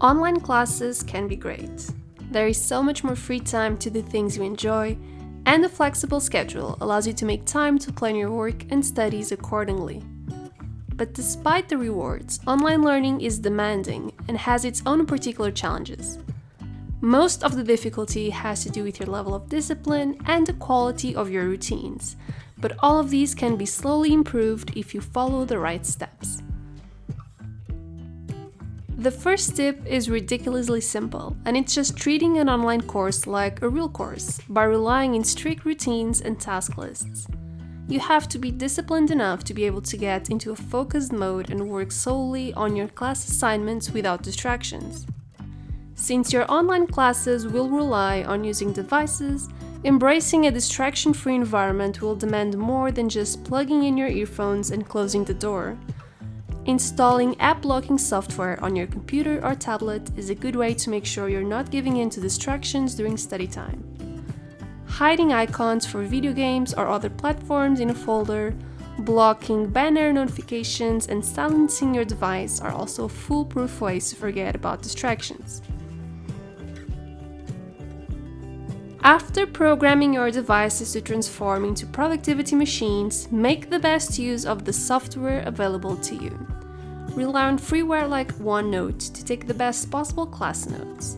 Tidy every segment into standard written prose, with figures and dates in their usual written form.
Online classes can be great. There is so much more free time to do things you enjoy, and a flexible schedule allows you to make time to plan your work and studies accordingly. But despite the rewards, online learning is demanding and has its own particular challenges. Most of the difficulty has to do with your level of discipline and the quality of your routines, but all of these can be slowly improved if you follow the right steps. The first tip is ridiculously simple, and it's just treating an online course like a real course by relying on strict routines and task lists. You have to be disciplined enough to be able to get into a focused mode and work solely on your class assignments without distractions. Since your online classes will rely on using devices, embracing a distraction-free environment will demand more than just plugging in your earphones and closing the door. Installing app blocking software on your computer or tablet is a good way to make sure you're not giving in to distractions during study time. Hiding icons for video games or other platforms in a folder, blocking banner notifications, and silencing your device are also foolproof ways to forget about distractions. After programming your devices to transform into productivity machines, make the best use of the software available to you. Rely on freeware like OneNote to take the best possible class notes.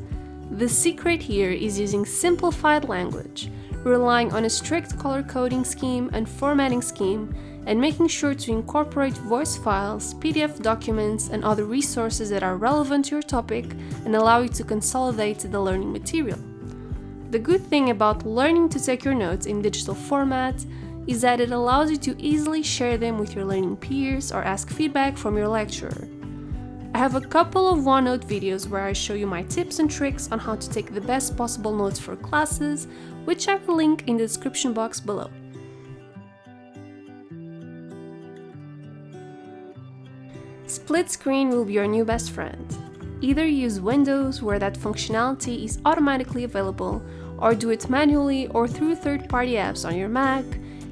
The secret here is using simplified language, relying on a strict color coding scheme and formatting scheme, and making sure to incorporate voice files, PDF documents, and other resources that are relevant to your topic and allow you to consolidate the learning material. The good thing about learning to take your notes in digital format is that it allows you to easily share them with your learning peers or ask feedback from your lecturer. I have a couple of OneNote videos where I show you my tips and tricks on how to take the best possible notes for classes, which I will link in the description box below. Split screen will be your new best friend. Either use Windows, where that functionality is automatically available, or do it manually or through third-party apps on your Mac.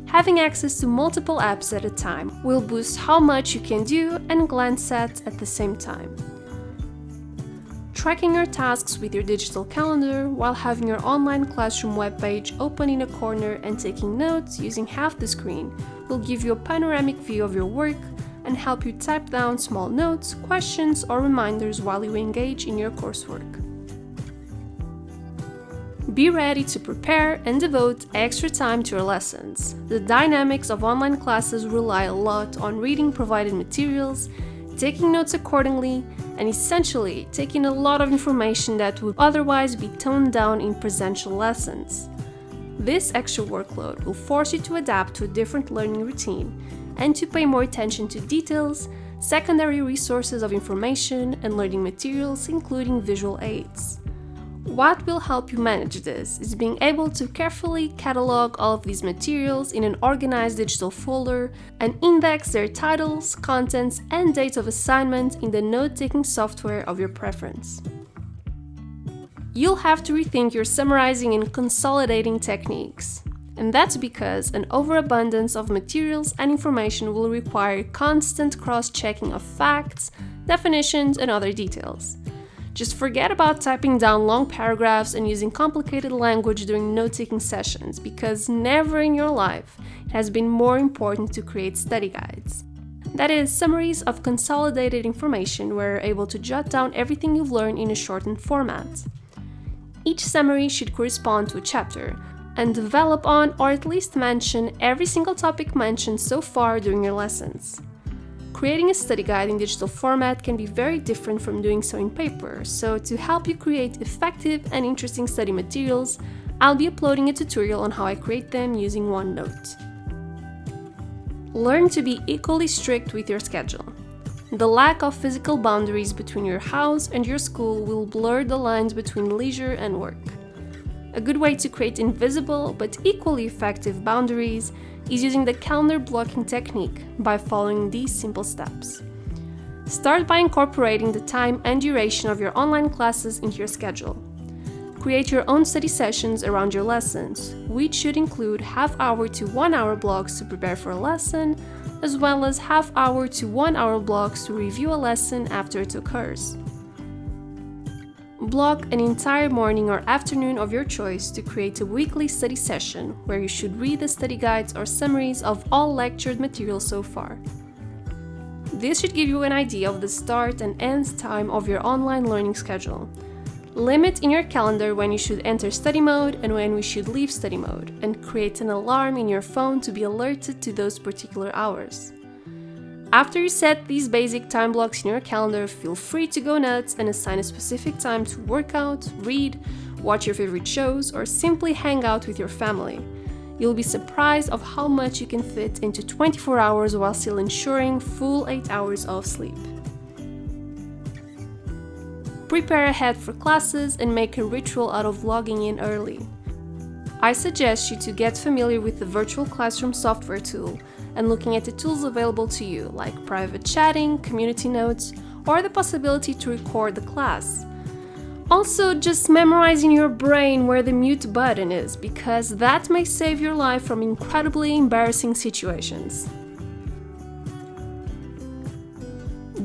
Having access to multiple apps at a time will boost how much you can do and glance at the same time. Tracking your tasks with your digital calendar while having your online classroom webpage open in a corner and taking notes using half the screen will give you a panoramic view of your work and help you type down small notes, questions, or reminders while you engage in your coursework. Be ready to prepare and devote extra time to your lessons. The dynamics of online classes rely a lot on reading provided materials, taking notes accordingly, and essentially taking a lot of information that would otherwise be toned down in presential lessons. This extra workload will force you to adapt to a different learning routine and to pay more attention to details, secondary resources of information, and learning materials, including visual aids. What will help you manage this is being able to carefully catalog all of these materials in an organized digital folder and index their titles, contents, and date of assignment in the note-taking software of your preference. You'll have to rethink your summarizing and consolidating techniques. And that's because an overabundance of materials and information will require constant cross-checking of facts, definitions, and other details. Just forget about typing down long paragraphs and using complicated language during note-taking sessions, because never in your life it has been more important to create study guides. That is, summaries of consolidated information where you're able to jot down everything you've learned in a shortened format. Each summary should correspond to a chapter, and develop on or at least mention every single topic mentioned so far during your lessons. Creating a study guide in digital format can be very different from doing so in paper, so to help you create effective and interesting study materials, I'll be uploading a tutorial on how I create them using OneNote. Learn to be equally strict with your schedule. The lack of physical boundaries between your house and your school will blur the lines between leisure and work. A good way to create invisible but equally effective boundaries is using the calendar blocking technique by following these simple steps. Start by incorporating the time and duration of your online classes into your schedule. Create your own study sessions around your lessons, which should include half-hour to 1-hour blocks to prepare for a lesson, as well as half-hour to 1-hour blocks to review a lesson after it occurs. Block an entire morning or afternoon of your choice to create a weekly study session where you should read the study guides or summaries of all lectured material so far. This should give you an idea of the start and end time of your online learning schedule. Limit in your calendar when you should enter study mode and when we should leave study mode, and create an alarm in your phone to be alerted to those particular hours. After you set these basic time blocks in your calendar, feel free to go nuts and assign a specific time to work out, read, watch your favorite shows, or simply hang out with your family. You'll be surprised of how much you can fit into 24 hours while still ensuring full 8 hours of sleep. Prepare ahead for classes and make a ritual out of logging in early. I suggest you to get familiar with the virtual classroom software tool and looking at the tools available to you, like private chatting, community notes, or the possibility to record the class. Also, just memorize in your brain where the mute button is, because that may save your life from incredibly embarrassing situations.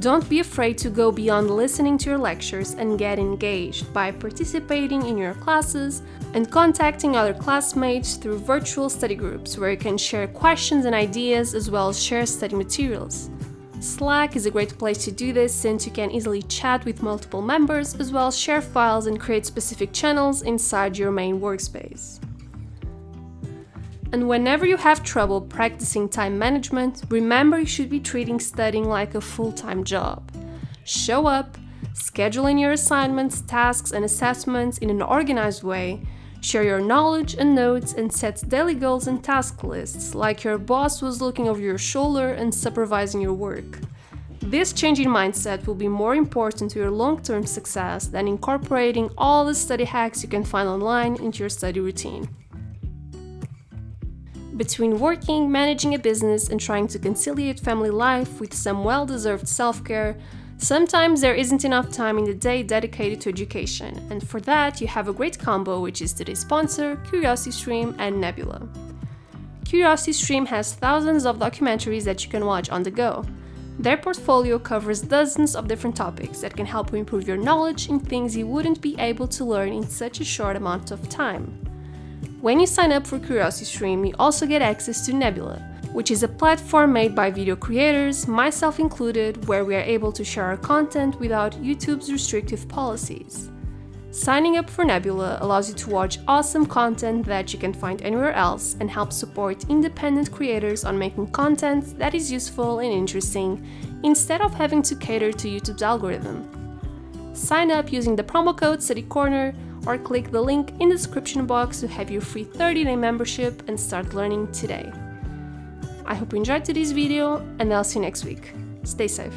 Don't be afraid to go beyond listening to your lectures and get engaged by participating in your classes and contacting other classmates through virtual study groups where you can share questions and ideas as well as share study materials. Slack is a great place to do this since you can easily chat with multiple members as well as share files and create specific channels inside your main workspace. And whenever you have trouble practicing time management, remember you should be treating studying like a full-time job. Show up, schedule in your assignments, tasks, and assessments in an organized way, share your knowledge and notes, and set daily goals and task lists like your boss was looking over your shoulder and supervising your work. This change in mindset will be more important to your long-term success than incorporating all the study hacks you can find online into your study routine. Between working, managing a business, and trying to conciliate family life with some well-deserved self-care, sometimes there isn't enough time in the day dedicated to education, and for that you have a great combo, which is today's sponsor, CuriosityStream and NEBULA. CuriosityStream has thousands of documentaries that you can watch on the go. Their portfolio covers dozens of different topics that can help you improve your knowledge in things you wouldn't be able to learn in such a short amount of time. When you sign up for CuriosityStream, you also get access to NEBULA, which is a platform made by video creators, myself included, where we are able to share our content without YouTube's restrictive policies. Signing up for NEBULA allows you to watch awesome content that you can find anywhere else and help support independent creators on making content that is useful and interesting instead of having to cater to YouTube's algorithm. Sign up using the promo code StudyCorner or click the link in the description box to have your free 30-day membership and start learning today. I hope you enjoyed today's video, and I'll see you next week. Stay safe.